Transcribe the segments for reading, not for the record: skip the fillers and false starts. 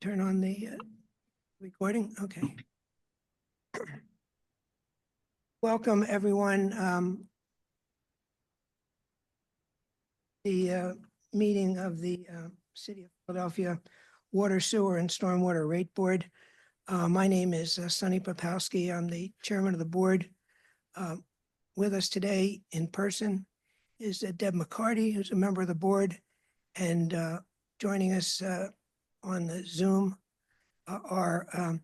turn on the recording? Okay. Welcome, everyone. The meeting of the City of Philadelphia Water, Sewer, and Stormwater Rate Board. My name is Sonny Popowski. I'm the chairman of the board. With us today in person is Deb McCarty, who's a member of the board, and joining us on the Zoom are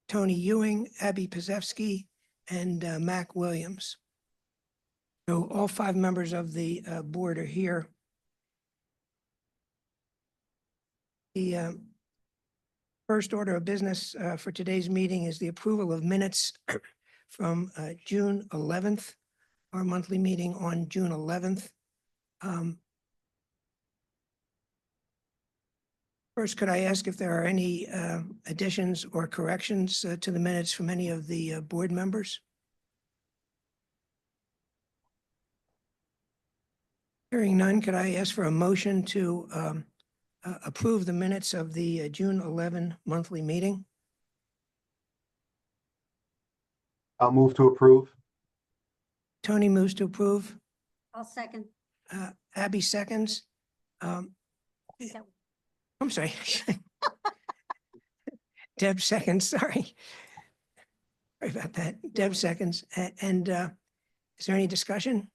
Tony Ewing, Abby Pazewski, and Mac Williams. So all five members of the board are here. The first order of business for today's meeting is the approval of minutes from June 11th, our monthly meeting on June 11th. First, could I ask if there are any additions or corrections to the minutes from any of the board members? Hearing none, could I ask for a motion to approve the minutes of the June 11 monthly meeting? I'll move to approve. Tony moves to approve. I'll second. Abby seconds. I'm sorry. Deb seconds, sorry. Sorry about that. Deb seconds. And is there any discussion?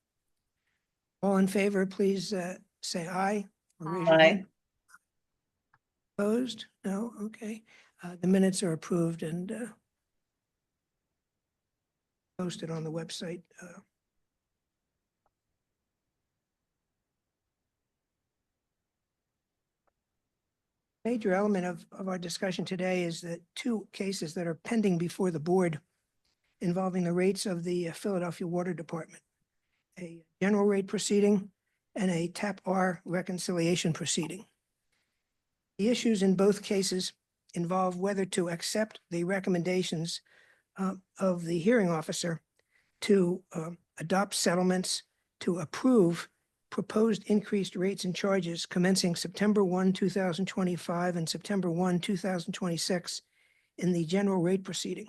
All in favor, please say aye. Or raise your hand. Opposed? No? Okay. The minutes are approved and posted on the website. Major element of our discussion today is that two cases that are pending before the board involving the rates of the Philadelphia Water Department, a general rate proceeding and a TAP-R reconciliation proceeding. The issues in both cases involve whether to accept the recommendations of the hearing officer to adopt settlements to approve proposed increased rates and charges commencing September 1, 2025 and September 1, 2026 in the general rate proceeding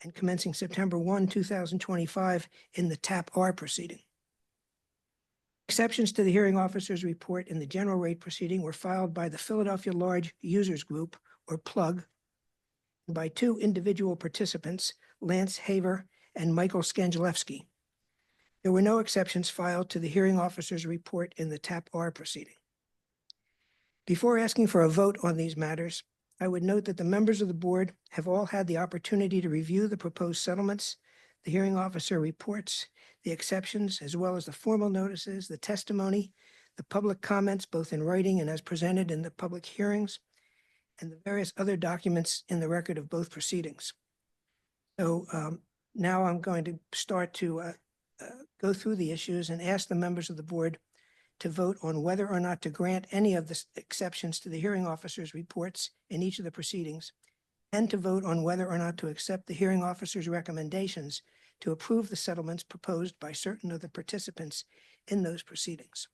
and commencing September 1, 2025 in the TAP-R proceeding. Exceptions to the hearing officer's report in the general rate proceeding were filed by the Philadelphia Large Users Group, or PLUG, by two individual participants, Lance Haver and Michael Skangelewski. There were no exceptions filed to the hearing officer's report in the TAP-R proceeding. Before asking for a vote on these matters, I would note that the members of the board have all had the opportunity to review the proposed settlements, the hearing officer reports, the exceptions, as well as the formal notices, the testimony, the public comments, both in writing and as presented in the public hearings, and the various other documents in the record of both proceedings. So now I'm going to start to go through the issues and ask the members of the board to vote on whether or not to grant any of the exceptions to the hearing officer's reports in each of the proceedings, and to vote on whether or not to accept the hearing officer's recommendations to approve the settlements proposed by certain of the participants in those proceedings.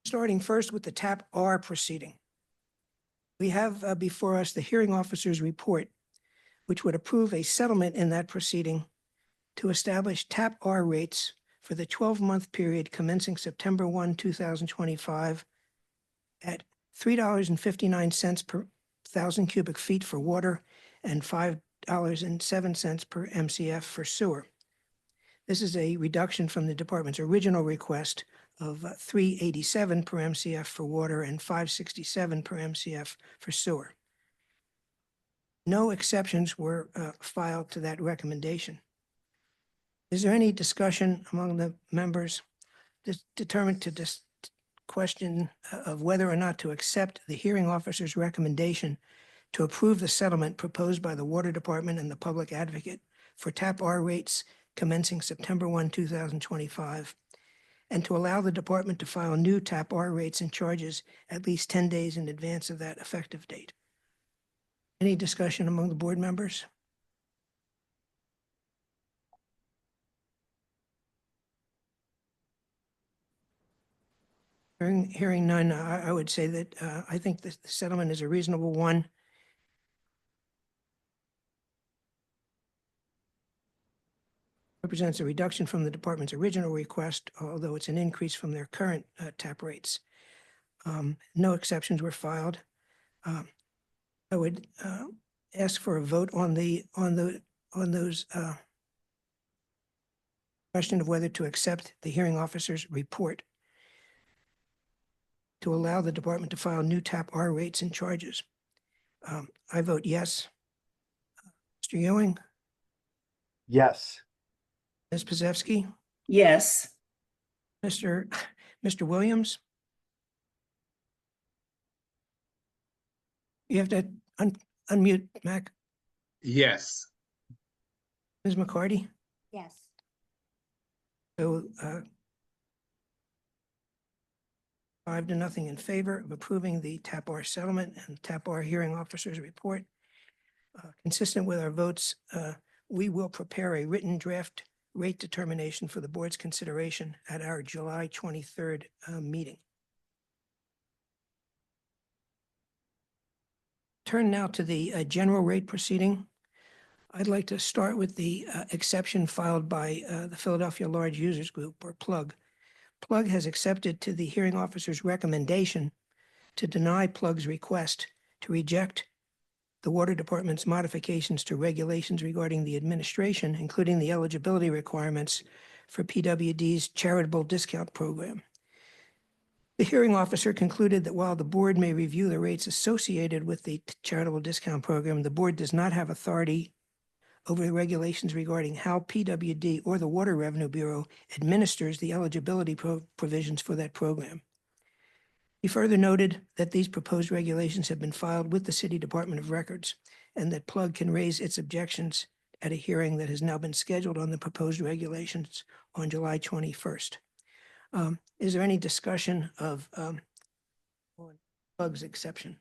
Starting first with the TAP-R proceeding. We have before us the hearing officer's report, which would approve a settlement in that proceeding to establish TAP-R rates for the 12-month period commencing September 1, 2025 at $3.59 per 1,000 cubic feet for water and $5.07 per MCF for sewer. This is a reduction from the department's original request of $3.87 per MCF for water and $5.67 per MCF for sewer. No exceptions were filed to that recommendation. Is there any discussion among the members determined to this question of whether or not to accept the hearing officer's recommendation to approve the settlement proposed by the Water Department and the Public Advocate for TAP-R rates commencing September 1, 2025, and to allow the department to file new TAP-R rates and charges at least 10 days in advance of that effective date? Any discussion among the board members? Hearing none, I would say that I think the settlement is a reasonable one. Represents a reduction from the department's original request, although it's an increase from their current tap rates. No exceptions were filed. I would ask for a vote on those question of whether to accept the hearing officer's report to allow the department to file new tap R rates and charges. I vote yes. Mr. Ewing, Yes. Ms. Pazewski, Yes. Mr. Williams. You have to unmute, Mac. Yes. Ms. McCarty. Yes. So 5-0 in favor of approving the TAP R settlement and TAP R hearing officer's report. Consistent with our votes, we will prepare a written draft rate determination for the board's consideration at our July 23rd meeting. Turn now to the general rate proceeding. I'd like to start with the exception filed by the Philadelphia Large Users Group, or PLUG. PLUG has accepted to the hearing officer's recommendation to deny PLUG's request to reject the Water Department's modifications to regulations regarding the administration, including the eligibility requirements for PWD's charitable discount program. The hearing officer concluded that while the board may review the rates associated with the charitable discount program, the board does not have authority over the regulations regarding how PWD or the Water Revenue Bureau administers the eligibility provisions for that program. He further noted that these proposed regulations have been filed with the City Department of Records and that PLUG can raise its objections at a hearing that has now been scheduled on the proposed regulations on July 21st. Is there any discussion of on PLUG's exception?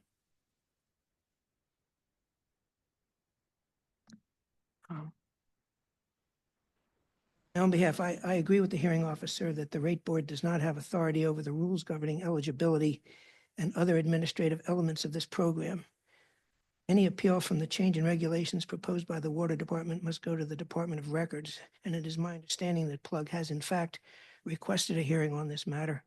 On behalf, I agree with the hearing officer that the rate board does not have authority over the rules governing eligibility and other administrative elements of this program. Any appeal from the change in regulations proposed by the Water Department must go to the Department of Records, and it is my understanding that PLUG has in fact requested a hearing on this matter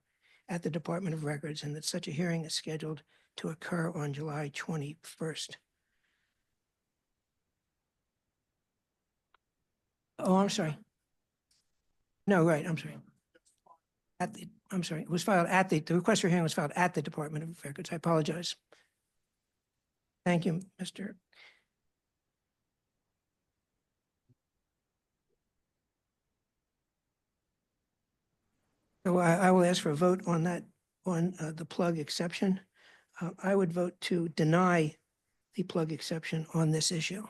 at the Department of Records, and that such a hearing is scheduled to occur on July 21st. Oh, I'm sorry. No, right, I'm sorry. I'm sorry, it was filed at the request for hearing was filed at the Department of Records. I apologize. Thank you, Mr. So I will ask for a vote on that, on the PLUG exception. I would vote to deny the PLUG exception on this issue.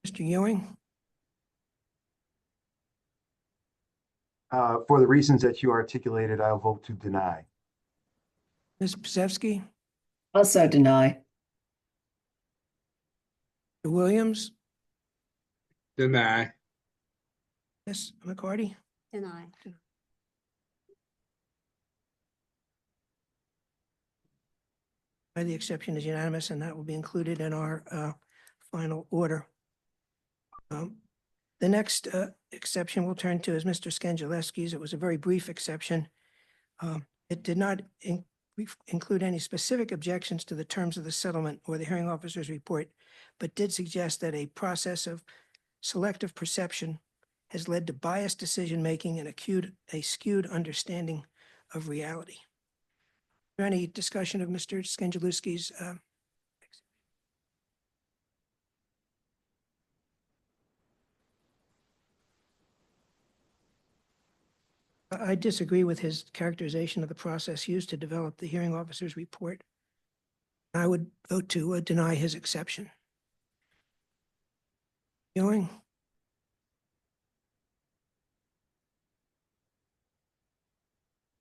Mr. Ewing, For the reasons that you articulated, I'll vote to deny. Ms. Pazewski, Also deny. Mr. Williams, Deny. Ms. McCarty. Deny. The exception is unanimous, and that will be included in our final order. The next exception we'll turn to is Mr. Skanjalewski's. It was a very brief exception. It did not include any specific objections to the terms of the settlement or the hearing officer's report, but did suggest that a process of selective perception has led to biased decision-making and a skewed understanding of reality. Is there any discussion of Mr. Skanjalewski's I disagree with his characterization of the process used to develop the hearing officer's report. I would vote to deny his exception. Ewing,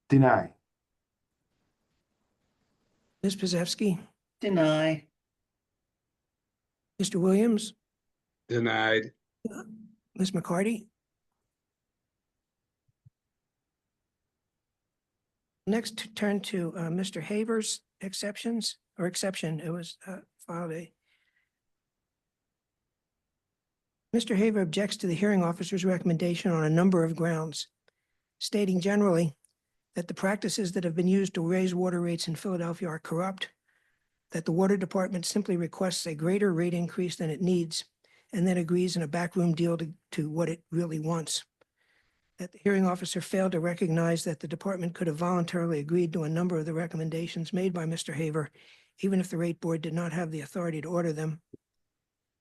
Deny. Ms. Pazewski, Deny. Mr. Williams, Denied. Ms. McCarty. Next, to turn to Mr. Haver's exceptions or exception. It was filed a. Mr. Haver objects to the hearing officer's recommendation on a number of grounds, stating generally that the practices that have been used to raise water rates in Philadelphia are corrupt, that the water department simply requests a greater rate increase than it needs, and then agrees in a backroom deal to what it really wants. That the hearing officer failed to recognize that the department could have voluntarily agreed to a number of the recommendations made by Mr. Haver, even if the rate board did not have the authority to order them,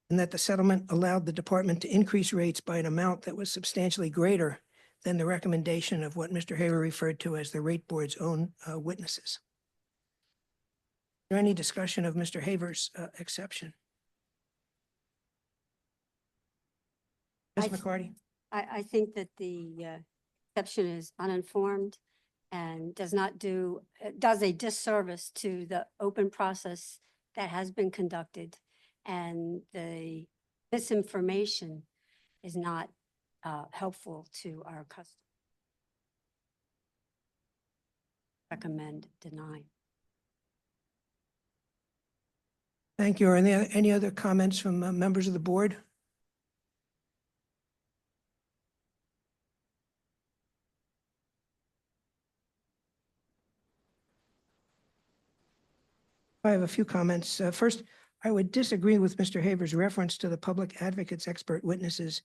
and that the settlement allowed the department to increase rates by an amount that was substantially greater than the recommendation of what Mr. Haver referred to as the rate board's own witnesses. Is there any discussion of Mr. Haver's exception? Ms. I th- McCarty? I think that the exception is uninformed and does a disservice to the open process that has been conducted. And the misinformation is not helpful to our customers. Recommend denying. Thank you. Are there any other comments from members of the board? I have a few comments. First, I would disagree with Mr. Haver's reference to the public advocate's expert witnesses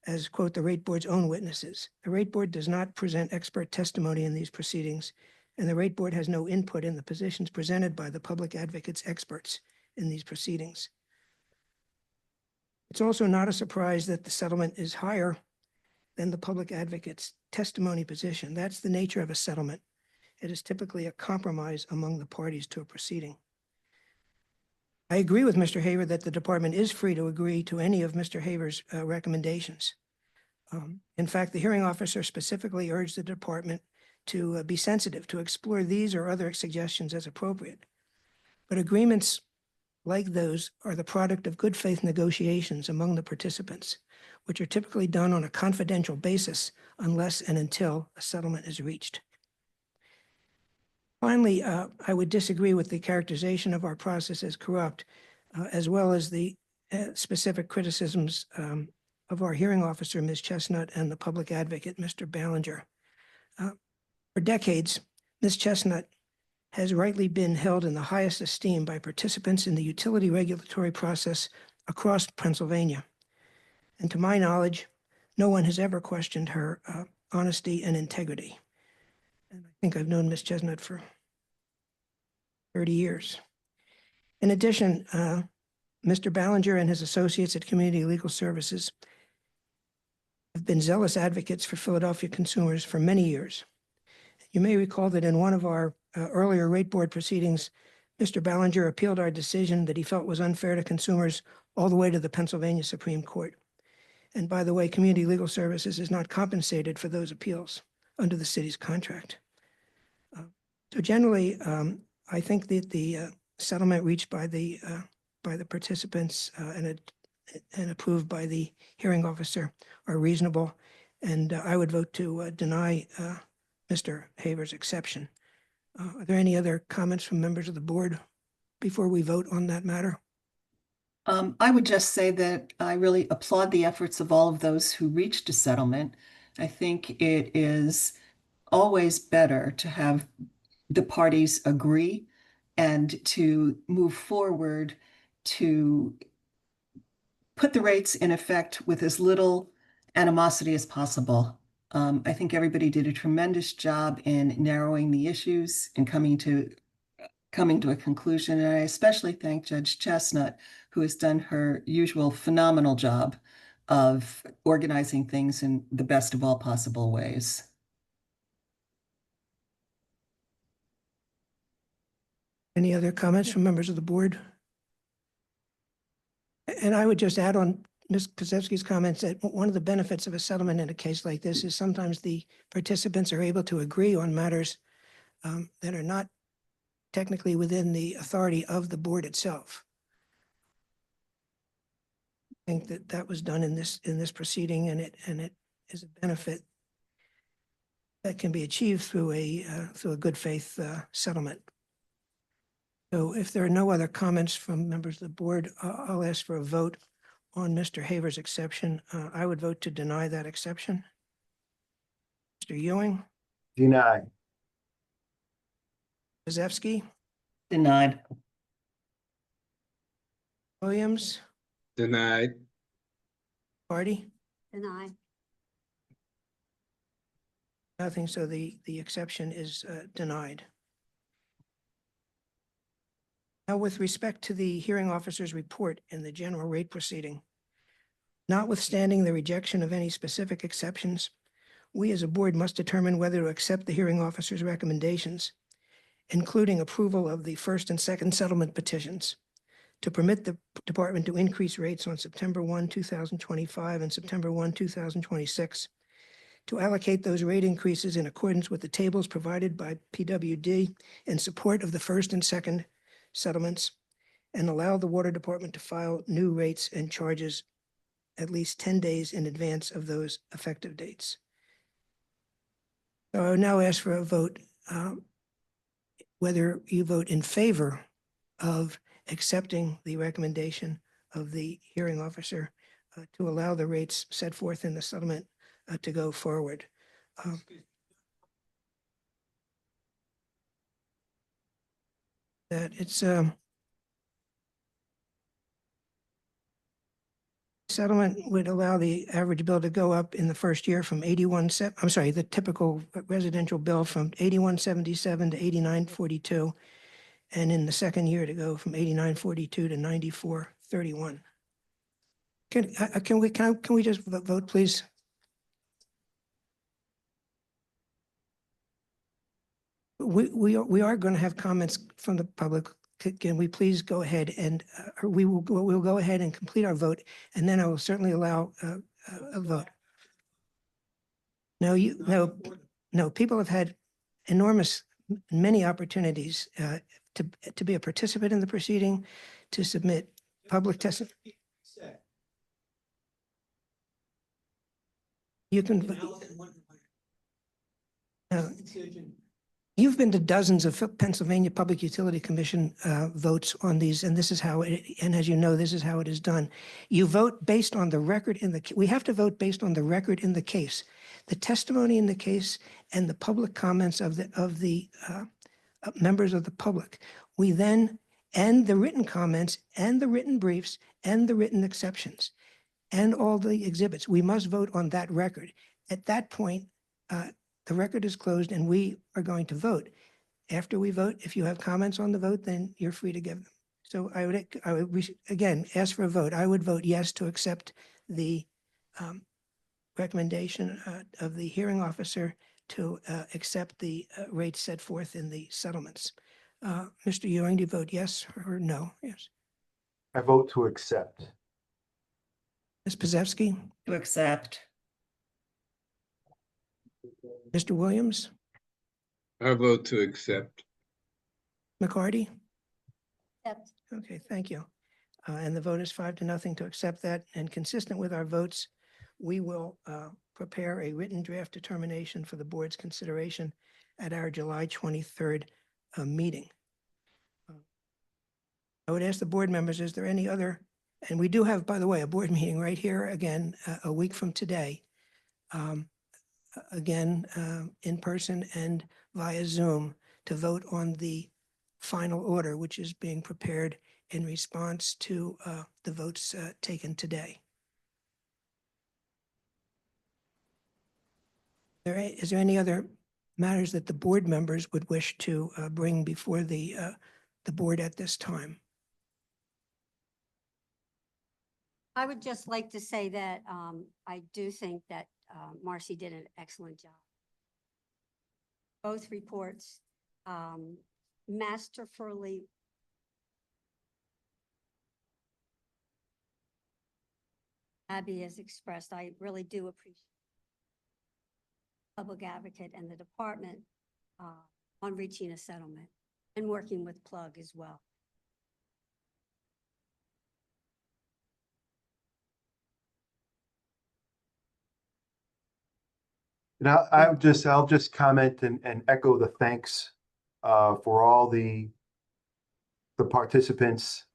as, quote, the rate board's own witnesses. The rate board does not present expert testimony in these proceedings, and the rate board has no input in the positions presented by the public advocate's experts in these proceedings. It's also not a surprise that the settlement is higher than the public advocate's testimony position. That's the nature of a settlement. It is typically a compromise among the parties to a proceeding. I agree with Mr. Haver that the department is free to agree to any of Mr. Haver's recommendations. In fact, the hearing officer specifically urged the department to be sensitive, to explore these or other suggestions as appropriate. But agreements like those are the product of good faith negotiations among the participants, which are typically done on a confidential basis unless and until a settlement is reached. Finally, I would disagree with the characterization of our process as corrupt, as well as the specific criticisms of our hearing officer, Ms. Chestnut, and the public advocate, Mr. Ballinger. For decades, Ms. Chestnut has rightly been held in the highest esteem by participants in the utility regulatory process across Pennsylvania. And to my knowledge, no one has ever questioned her honesty and integrity. And I think I've known Ms. Chestnut for 30 years. In addition, Mr. Ballinger and his associates at Community Legal Services have been zealous advocates for Philadelphia consumers for many years. You may recall that in one of our earlier rate board proceedings, Mr. Ballinger appealed our decision that he felt was unfair to consumers all the way to the Pennsylvania Supreme Court. And by the way, Community Legal Services is not compensated for those appeals under the city's contract. So generally, I think that the settlement reached by the participants and approved by the hearing officer are reasonable, and I would vote to deny Mr. Haver's exception. Are there any other comments from members of the board before we vote on that matter? I would just say that I really applaud the efforts of all of those who reached a settlement. I think it is always better to have the parties agree and to move forward to put the rates in effect with as little animosity as possible. I think everybody did a tremendous job in narrowing the issues and coming to a conclusion. And I especially thank Judge Chestnut, who has done her usual phenomenal job of organizing things in the best of all possible ways. Any other comments from members of the board? And I would just add on Ms. Kozewski's comments that one of the benefits of a settlement in a case like this is sometimes the participants are able to agree on matters that are not technically within the authority of the board itself. I think that that was done in this proceeding, and it is a benefit. that can be achieved through a good faith settlement. So if there are no other comments from members of the board, I'll ask for a vote on Mr. Haver's exception. I would vote to deny that exception. Mr. Ewing, Deny. Kozewski, Denied. Williams, denied, Hardy. Deny. Nothing, so the exception is denied. Now, with respect to the hearing officer's report in the general rate proceeding, notwithstanding the rejection of any specific exceptions, we as a board must determine whether to accept the hearing officer's recommendations, including approval of the first and second settlement petitions, to permit the department to increase rates on September 1, 2025 and September 1, 2026, to allocate those rate increases in accordance with the tables provided by PWD in support of the first and second settlements, and allow the water department to file new rates and charges at least 10 days in advance of those effective dates. So I would now ask for a vote, whether you vote in favor of accepting the recommendation of the hearing officer to allow the rates set forth in the settlement to go forward. That it's settlement would allow the average bill to go up in the first year from the typical residential bill from 81.77 to 89.42, and in the second year to go from 89.42 to 94.31. Can we just vote, please? We are going to have comments from the public. Can we please go ahead and we'll go ahead and complete our vote, and then I will certainly allow a vote. No, people have had many opportunities to be a participant in the proceeding, to submit public testimony. You can. You've been to dozens of Pennsylvania Public Utility Commission votes on these, and this is how and as you know, this is how it is done. You vote based on the record we have to vote based on the record in the case, the testimony in the case, and the public comments of the members of the public. We then, and the written comments, and the written briefs, and the written exceptions, and all the exhibits. We must vote on that record. At that point, the record is closed and we are going to vote. After we vote, if you have comments on the vote, then you're free to give them. So I would again ask for a vote. I would vote yes to accept the recommendation of the hearing officer to accept the rates set forth in the settlements. Mr. Ewing, do you vote yes or no? Yes. I vote to accept. Ms. Kozewski, To accept. Mr. Williams, I vote to accept, McCarty? Accept. Okay, thank you. And the vote is 5-0 to accept that. And consistent with our votes, we will prepare a written draft determination for the board's consideration at our July 23rd meeting. I would ask the board members, is there any other, and we do have, by the way, a board meeting right here again, a week from today. Again, in person and via Zoom, to vote on the final order, which is being prepared in response to the votes taken today. Is there any other matters that the board members would wish to bring before the board at this time? I would just like to say that I do think that Marcy did an excellent job. Both reports masterfully Abby has expressed. I really do appreciate public advocate and the department on reaching a settlement and working with Plug as well. And I'll just comment and echo the thanks for all the participants.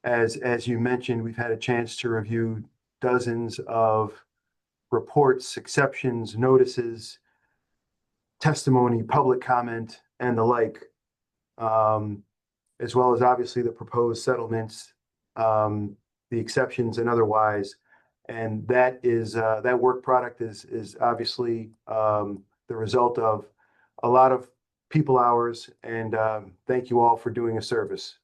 As you mentioned, we've had a chance to review dozens of reports, exceptions, notices, testimony, public comment, and the like, as well as obviously the proposed settlements, the exceptions and otherwise. And that is, that work product is obviously the result of a lot of people hours, and thank you all for doing a service.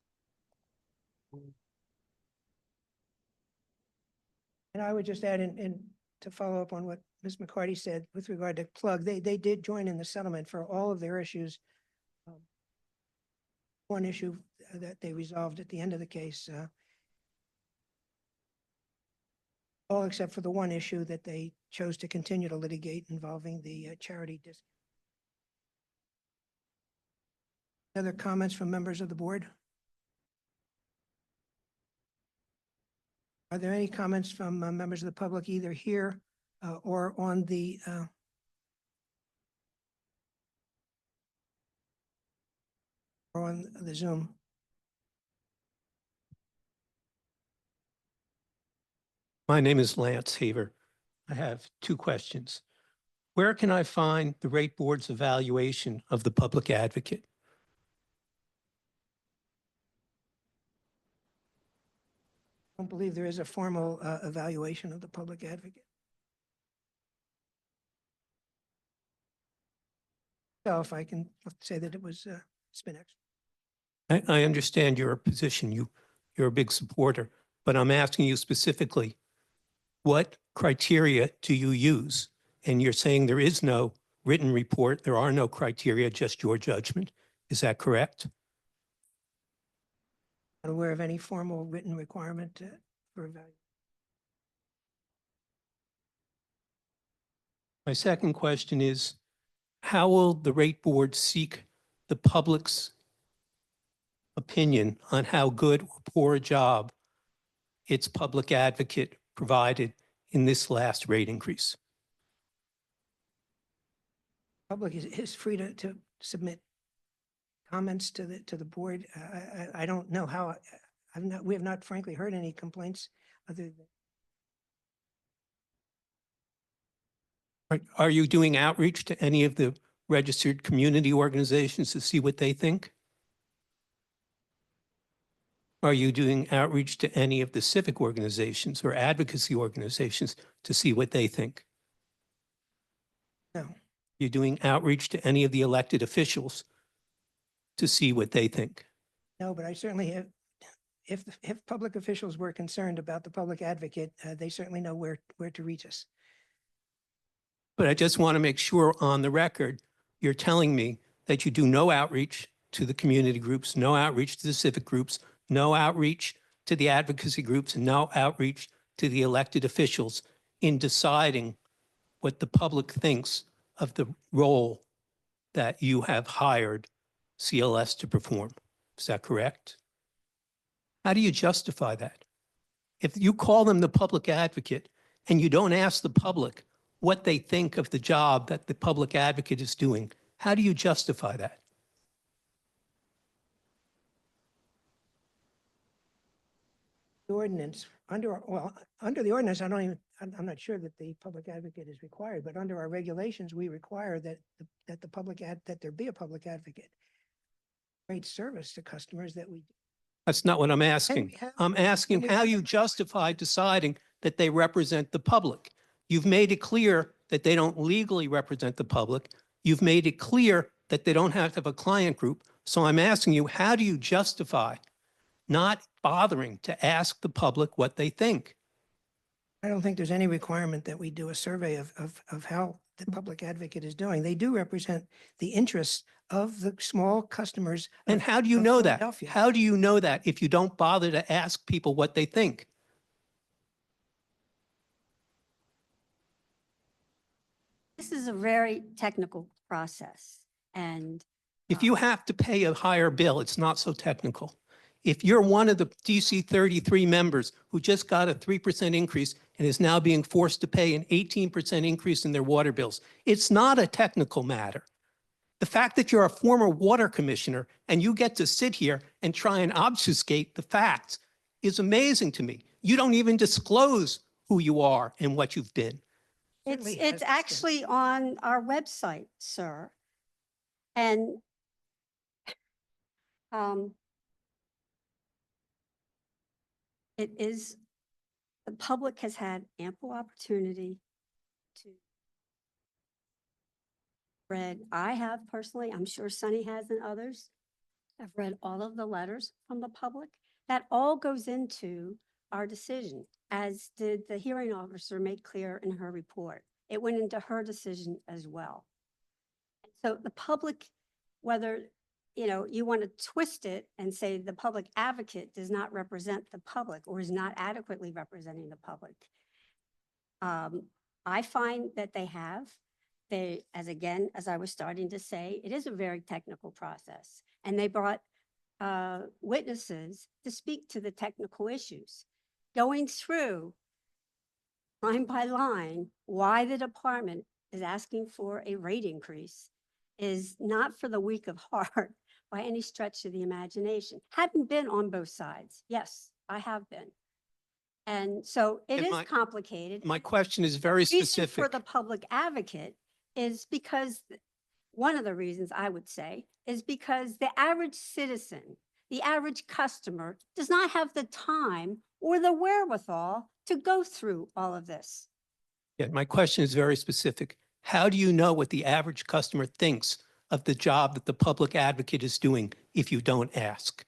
And I would just add in to follow up on what Ms. McCarty said with regard to Plug, they did join in the settlement for all of their issues. One issue that they resolved at the end of the case, all except for the one issue that they chose to continue to litigate involving the charity discount. Other comments from members of the board? Are there any comments from members of the public either here or on the Zoom? My name is Lance Haver. I have two questions. Where can I find the rate board's evaluation of the public advocate? I don't believe there is a formal evaluation of the public advocate. So if I can say that it was, it's been excellent. I understand your position. You're a big supporter, but I'm asking you specifically, what criteria do you use? And you're saying there is no written report. There are no criteria, just your judgment. Is that correct? Not aware of any formal written requirement for evaluation. My second question is, how will the rate board seek the public's opinion on how good or poor a job its public advocate provided in this last rate increase? Public is free to submit comments to the board. I don't know how, we have not frankly heard any complaints other than. Are you doing outreach to any of the registered community organizations to see what they think? Are you doing outreach to any of the civic organizations or advocacy organizations to see what they think? No. You're doing outreach to any of the elected officials to see what they think? No, but I certainly have, if public officials were concerned about the public advocate, they certainly know where to reach us. But I just want to make sure on the record, you're telling me that you do no outreach to the community groups, no outreach to the civic groups, no outreach to the advocacy groups, and no outreach to the elected officials in deciding what the public thinks of the role that you have hired CLS to perform. Is that correct? How do you justify that? If you call them the public advocate and you don't ask the public what they think of the job that the public advocate is doing, how do you justify that? The ordinance, under the ordinance, I'm not sure that the public advocate is required, but under our regulations, we require that that there be a public advocate. Great service to customers that we. That's not what I'm asking. I'm asking how you justify deciding that they represent the public. You've made it clear that they don't legally represent the public. You've made it clear that they don't have to have a client group. So I'm asking you, how do you justify not bothering to ask the public what they think? I don't think there's any requirement that we do a survey of how the public advocate is doing. They do represent the interests of the small customers. And how do you of know that? Philadelphia. How do you know that if you don't bother to ask people what they think? This is a very technical process, and If you have to pay a higher bill, it's not so technical. If you're one of the DC 33 members who just got a 3% increase and is now being forced to pay an 18% increase in their water bills, it's not a technical matter. The fact that you're a former water commissioner and you get to sit here and try and obfuscate the facts is amazing to me. You don't even disclose who you are and what you've been. Certainly has It's discussed. actually on our website, sir. And it is, the public has had ample opportunity to read. I have personally, I'm sure Sunny has and others. I've read all of the letters from the public. That all goes into our decision, as did the hearing officer make clear in her report. It went into her decision as well. So the public, whether, you want to twist it and say the public advocate does not represent the public or is not adequately representing the public. I find that they have. As I was starting to say, it is a very technical process. And they brought witnesses to speak to the technical issues, going through line by line why the department is asking for a rate increase is not for the weak of heart by any stretch of the imagination. Hadn't been on both sides. Yes, I have been. And so it And is complicated. My question is very Reason for specific. the public advocate is because, one of the reasons I would say, is because the average citizen, the average customer does not have the time or the wherewithal to go through all of this. Yeah, my question is very specific. How do you know what the average customer thinks of the job that the public advocate is doing if you don't ask?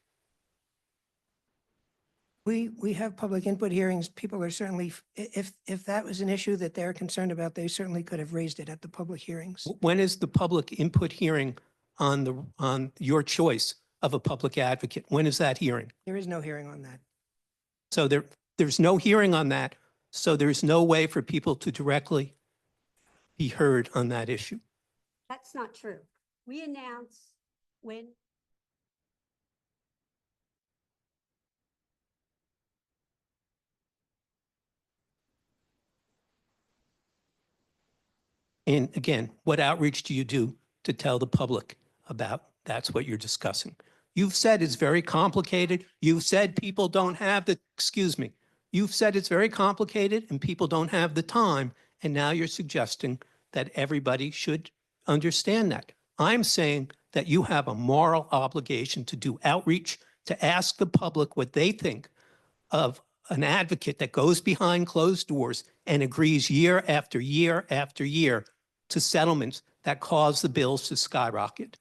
We have public input hearings. People are certainly, if that was an issue that they're concerned about, they certainly could have raised it at the public hearings. When is the public input hearing on your choice of a public advocate? When is that hearing? There is no hearing on that. So there's no hearing on that. So there's no way for people to directly be heard on that issue. That's not true. We announce when And again, what outreach do you do to tell the public about that's what you're discussing? You've said it's very complicated. You've said people don't have the, excuse me, you've said it's very complicated and people don't have the time. And now you're suggesting that everybody should understand that. I'm saying that you have a moral obligation to do outreach, to ask the public what they think of an advocate that goes behind closed doors and agrees year after year after year to settlements that cause the bills to skyrocket.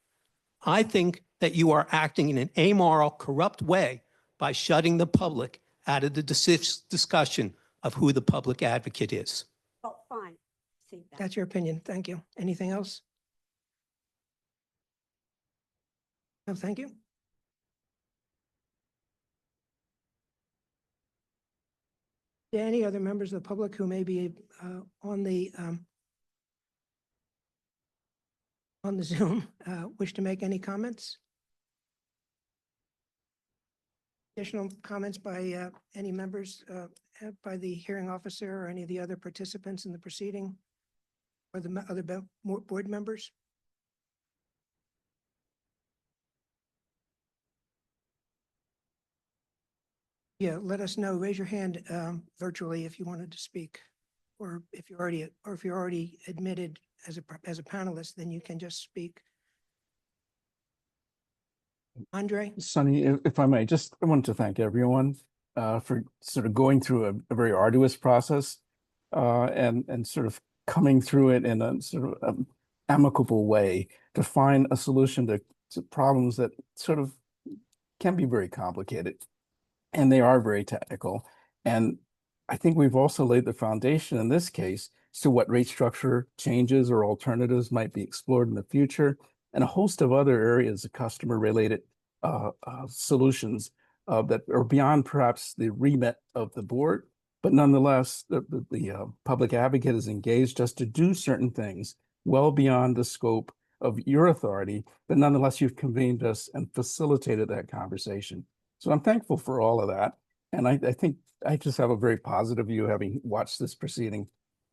I think that you are acting in an amoral, corrupt way by shutting the public out of the discussion of who the public advocate is. well, fine. See that. That's your opinion. Thank you. Anything else? No, thank you. Any other members of the public who may be on the Zoom wish to make any comments? Additional comments by any members, by the hearing officer or any of the other participants in the proceeding? Or the other board members? Yeah, let us know. Raise your hand virtually if you wanted to speak. Or if you're already admitted as a panelist, then you can just speak. Andre? Sunny, if I may, I wanted to thank everyone for sort of going through a very arduous process and sort of coming through it in a sort of amicable way to find a solution to problems that sort of can be very complicated. And they are very technical. And I think we've also laid the foundation in this case to what rate structure changes or alternatives might be explored in the future, and a host of other areas of customer-related solutions that are beyond perhaps the remit of the board. But nonetheless, the public advocate is engaged just to do certain things well beyond the scope of your authority, but nonetheless, you've convened us and facilitated that conversation. So I'm thankful for all of that. And I think I just have a very positive view, having watched this proceeding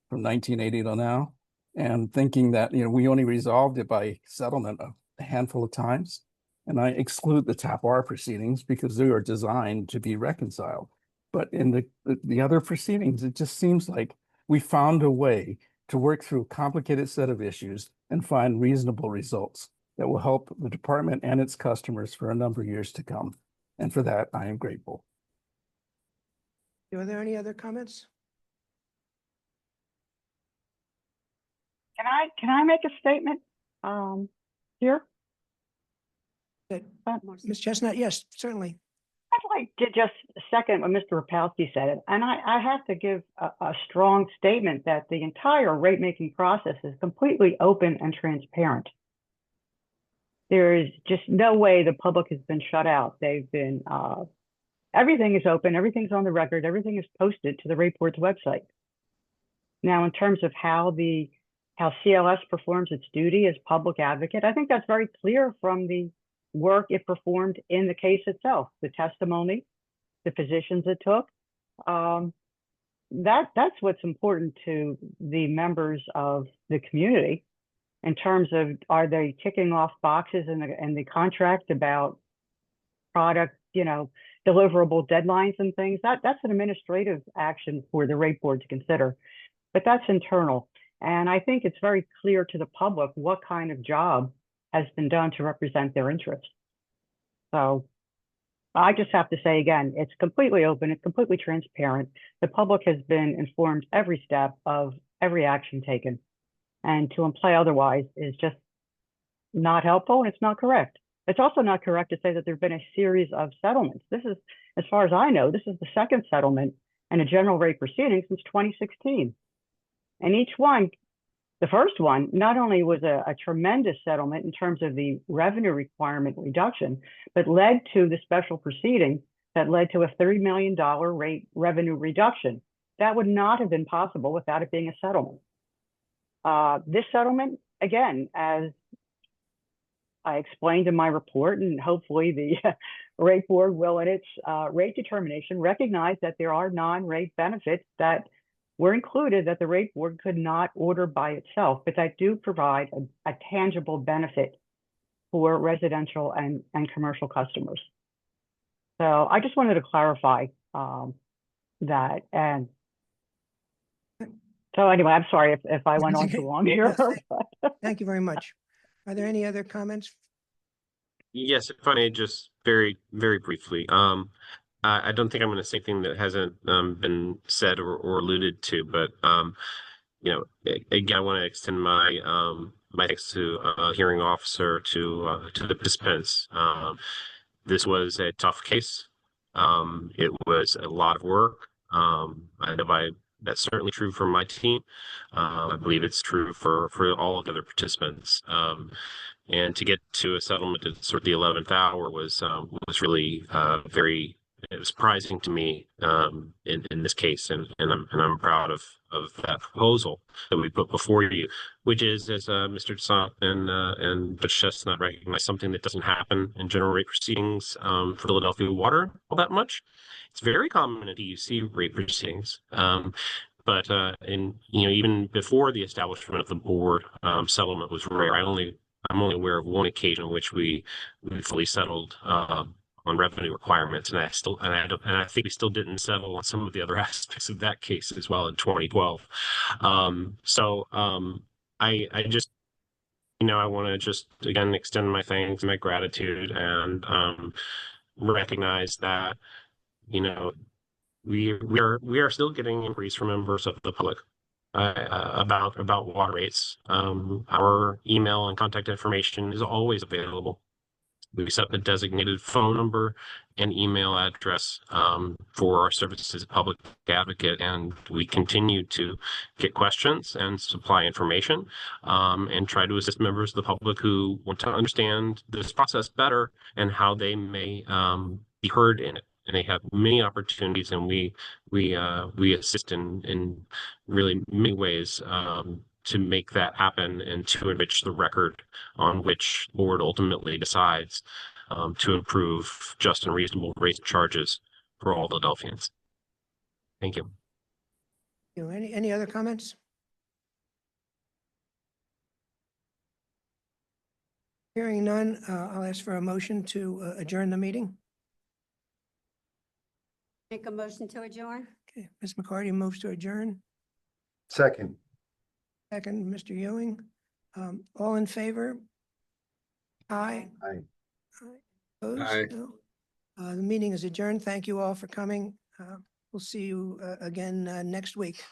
from 1980 to now, and thinking that, we only resolved it by settlement a handful of times. And I exclude the TAP-R proceedings because they are designed to be reconciled. But in the other proceedings, it just seems like we found a way to work through a complicated set of issues and find reasonable results that will help the department and its customers for a number of years to come. And for that, I am grateful. Are there any other comments? Can I make a statement here? Good. More Ms. Chestnut, yes, certainly. I'd like to just second what Mr. Rapalski said, and I have to give a strong statement that the entire rate-making process is completely open and transparent. There is just no way the public has been shut out. They've been, everything is open, everything's on the record, everything is posted to the rate board's website. Now, in terms of how CLS performs its duty as public advocate, I think that's very clear from the work it performed in the case itself, the testimony, the positions it took. That's what's important to the members of the community in terms of, are they ticking off boxes in the contract about product, deliverable deadlines and things. That's an administrative action for the rate board to consider, but that's internal. And I think it's very clear to the public what kind of job has been done to represent their interests. So I just have to say again, it's completely open, it's completely transparent. The public has been informed every step of every action taken. And to imply otherwise is just not helpful, and it's not correct. It's also not correct to say that there have been a series of settlements. This is, as far as I know, this is the second settlement in a general rate proceeding since 2016. And each one, the first one, not only was a tremendous settlement in terms of the revenue requirement reduction, but led to the special proceeding that led to a $30 million rate revenue reduction. That would not have been possible without it being a settlement. This settlement, again, as I explained in my report, and hopefully the rate board will in its rate determination recognize that there are non-rate benefits that were included that the rate board could not order by itself, but that do provide a tangible benefit for residential and commercial customers. So I just wanted to clarify that. And so anyway, I'm sorry if I went on too long here. Thank you very much. Are there any other comments? Yes, if I may, just very, very briefly. I don't think I'm going to say anything that hasn't been said or alluded to, but again, I want to extend my my thanks to hearing officer, to the participants. This was a tough case. It was a lot of work. I know that's certainly true for my team. I believe it's true for all of the other participants. And to get to a settlement at sort of the 11th hour was really very surprising to me in this case, and I'm proud of that proposal that we put before you, which is, as Mr. Desant and Judge Chestnut recognize, something that doesn't happen in general rate proceedings for Philadelphia Water all that much. It's very common in PUC rate proceedings. But even before the establishment of the board, settlement was rare. I'm only aware of one occasion in which we fully settled on revenue requirements, and I think we still didn't settle on some of the other aspects of that case as well in 2012. I just, I want to just again extend my thanks and my gratitude, and recognize that we are still getting inquiries from members of the public about water rates. Our email and contact information is always available. We set up a designated phone number and email address for our services as a public advocate, and we continue to get questions and supply information and try to assist members of the public who want to understand this process better and how they may be heard in it. And they have many opportunities, and we assist in really many ways to make that happen and to enrich the record on which the board ultimately decides. to improve just and reasonable rates and charges for all Philadelphians. Thank you. Any other comments? Hearing none, I'll ask for a motion to adjourn the meeting. Make a motion to adjourn? Okay, Ms. McCarty moves to adjourn. Second. Second, Mr. Ewing. All in favor? Aye. Aye. Opposed? Aye. No. The meeting is adjourned. Thank you all for coming. We'll see you again next week.